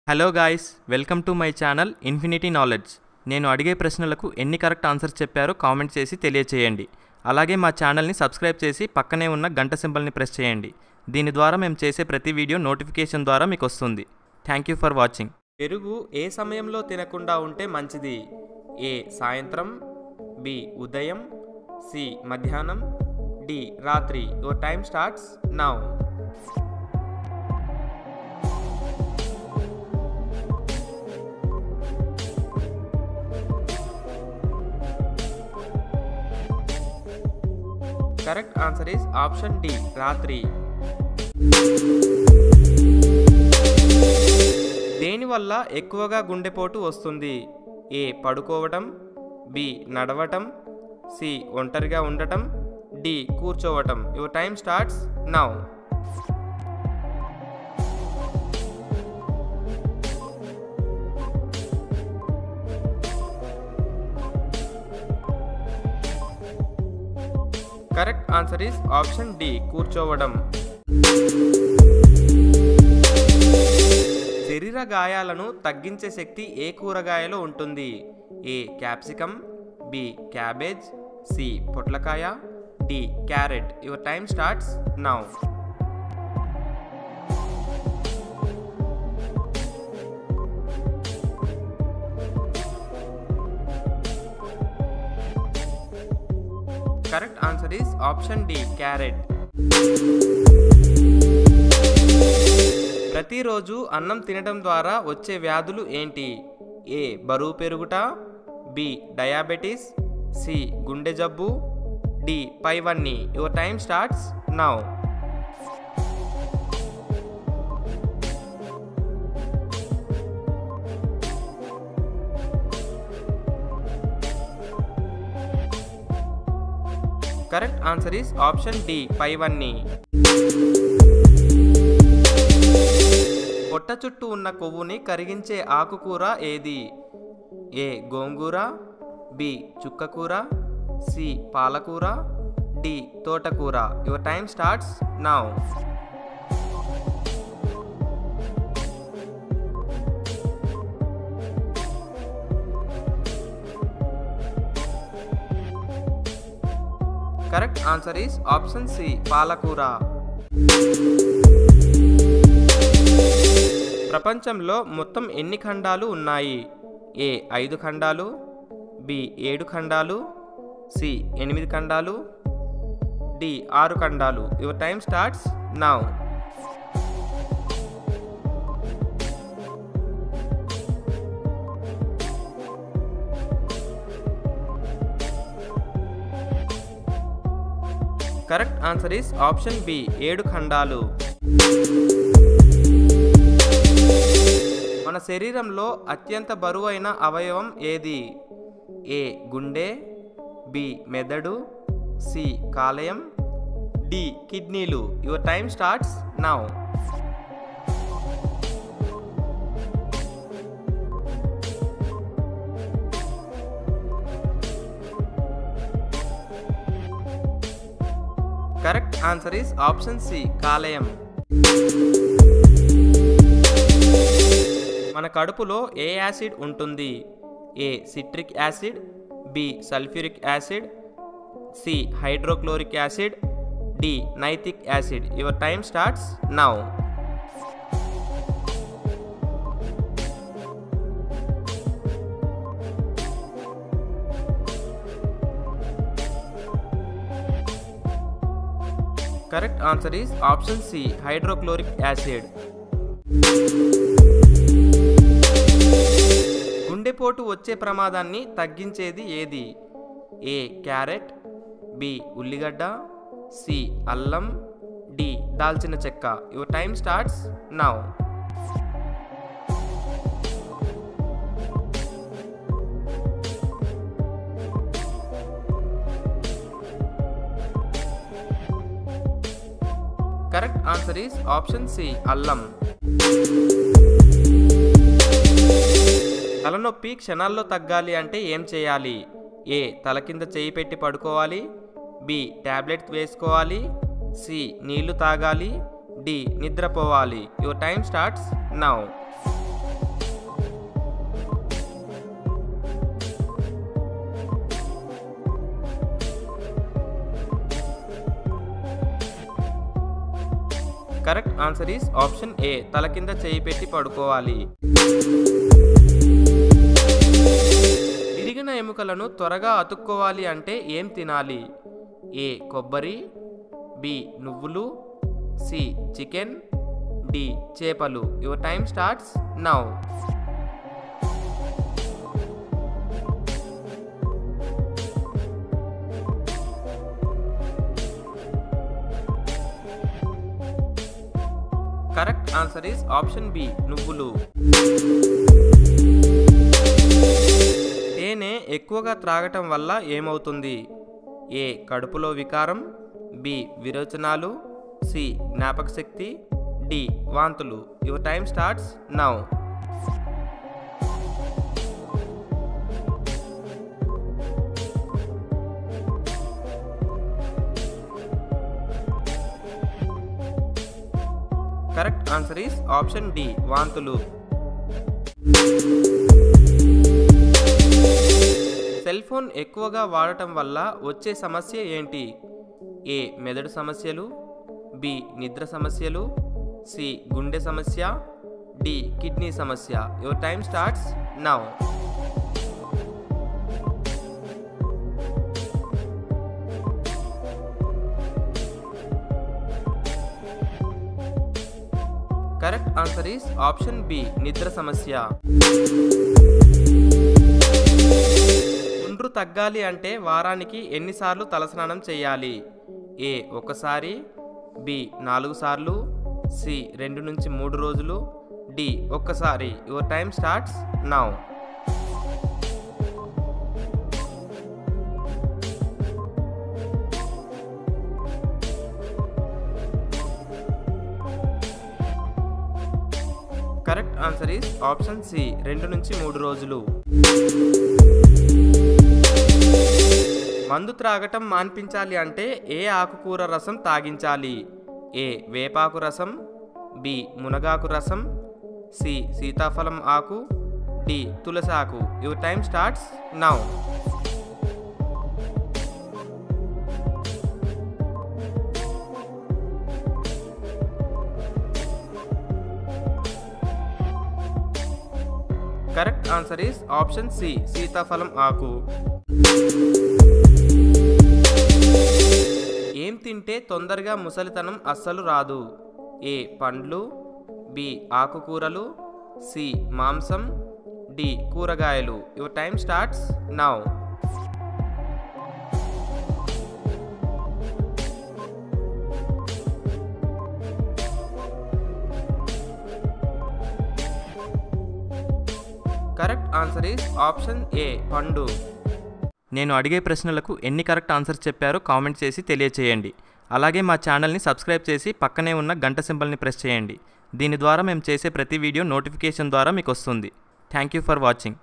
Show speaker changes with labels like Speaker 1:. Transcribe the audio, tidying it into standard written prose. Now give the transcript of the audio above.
Speaker 1: Hello guys, welcome to my channel infinity knowledge. నేను అడిగే ప్రశ్నలకు ఎన్ని కరెక్ట్ ఆన్సర్స్ చెప్పారో కామెంట్ చేసి తెలియచేయండి. అలాగే మా ఛానల్ని సబ్స్క్రైబ్ చేసి పక్కనే ఉన్న గంట సింబల్ని ప్రెస్ చేయండి. దీని ద్వారా మేము చేసే ప్రతి వీడియో నోటిఫికేషన్ ద్వారా మీకు వస్తుంది. Thank you for watching. పెరుగు ఏ సమయంలో తినకుండా ఉంటే మంచిది? ఏ సాయంత్రం, బి ఉదయం, సి మధ్యాహ్నం, డి రాత్రి. Your time starts now. Correct answer is option D, రాత్రి. దేనివల్ల ఎక్కువగా గుండెపోటు వస్తుంది? ఏ పడుకోవటం, బి నడవటం, సి ఒంటరిగా ఉండటం, డి కూర్చోవటం. Your time starts now. Correct answer is option D, కూర్చోవడం. శరీర గాయాలను తగ్గించే శక్తి ఏ కూరగాయలో ఉంటుంది? A capsicum, B cabbage, C పొట్లకాయ, D carrot. Your time starts now. Correct answer is option D, carrot. ప్రతిరోజు అన్నం తినడం ద్వారా వచ్చే వ్యాధులు ఏంటి? ఏ బరువు పెరుగుట, బి డయాబెటీస్, సి గుండె జబ్బు, డి పైవన్నీ. Your time starts now. Correct answer is option D, పైవన్నీ. పొట్ట చుట్టూ ఉన్న కొవ్వుని కరిగించే ఆకుకూర ఏది? ఏ గోంగూర, బి చుక్కకూర, సి పాలకూర, డి తోటకూర. Your time starts now. Correct answer is option C, పాలకూర. ప్రపంచంలో మొత్తం ఎన్ని ఖండాలు ఉన్నాయి? ఏ 5 ఖండాలు, బి 7 ఖండాలు, సి 8 ఖండాలు, డి 6 ఖండాలు. Your time starts now. Correct answer is option B, 7 ఖండాలు. మన శరీరంలో అత్యంత బరువైన అవయవం ఏది? ఏ గుండె, బి మెదడు, సి కాలేయం, డి కిడ్నీలు. Your time starts now. Correct answer is option C, కాలేయం. మన కడుపులో ఏ యాసిడ్ ఉంటుంది? A citric acid, B sulphuric acid, C hydrochloric acid, D nitric acid. Your time starts now. Correct answer is option C, hydrochloric acid. గుండెపోటు వచ్చే ప్రమాదాన్ని తగ్గించేది ఏది? ఏ క్యారెట్, బి ఉల్లిగడ్డ, సి అల్లం, డి దాల్చిన చెక్క. Your time starts now. Correct answer is option C, అల్లం. తలనొప్పి క్షణాల్లో తగ్గాలి అంటే ఏం చేయాలి? ఏ తల కింద చేయి పెట్టి పడుకోవాలి, బి టాబ్లెట్ వేసుకోవాలి, సి నీళ్లు తాగాలి, డి నిద్రపోవాలి. Your time starts now. Correct answer is option A, తల కింద చేయి పెట్టి పడుకోవాలి. విరిగిన ఎముకలను త్వరగా అతుక్కోవాలి అంటే ఏం తినాలి? ఏ కొబ్బరి, బి నువ్వులు, సి చికెన్, డి చేపలు. Your time starts now. Correct answer is option B నువ్వులు. తేనె ఎక్కువగా త్రాగటం వల్ల ఏమవుతుంది? ఏ కడుపులో వికారం, బి విరోచనాలు, సి జ్ఞాపక శక్తి, డి వాంతులు. Your time starts now. Correct answer is option D వాంతులు. సెల్ ఫోన్ ఎక్కువగా వాడటం వల్ల వచ్చే సమస్య ఏంటి? ఏ మెదడు సమస్యలు, బి నిద్ర సమస్యలు, సి గుండె సమస్య, డి కిడ్నీ సమస్య. Your time starts now. Correct answer is option B నిద్ర సమస్య. చుండ్రు తగ్గాలి అంటే వారానికి ఎన్నిసార్లు తలస్నానం చేయాలి? ఏ ఒకసారి, బి 4 సార్లు, సి 2 నుంచి 3 రోజులు, డి ఒక్కసారి. Your time starts now. Correct answer is option C 2 నుంచి 3 రోజులు. మందు త్రాగటం మాన్పించాలి అంటే ఏ ఆకుకూర రసం తాగించాలి? ఏ వేపాకు రసం, బి మునగాకు రసం, సి సీతాఫలం ఆకు, డి తులసి ఆకు. Your time starts now. Correct answer is option C సీతాఫలం ఆకు. ఏం తింటే తొందరగా ముసలితనం అస్సలు రాదు? ఏ పండ్లు, బి ఆకుకూరలు, సి మాంసం, డి కూరగాయలు. Your time starts now. Correct answer is option A పండు. నేను అడిగే ప్రశ్నలకు ఎన్ని కరెక్ట్ ఆన్సర్స్ చెప్పారో కామెంట్ చేసి తెలియచేయండి. అలాగే మా ఛానల్ని సబ్స్క్రైబ్ చేసి పక్కనే ఉన్న గంట సింబల్ని ప్రెస్ చేయండి. దీని ద్వారా మేము చేసే ప్రతి వీడియో నోటిఫికేషన్ ద్వారా మీకు వస్తుంది. Thank you for watching.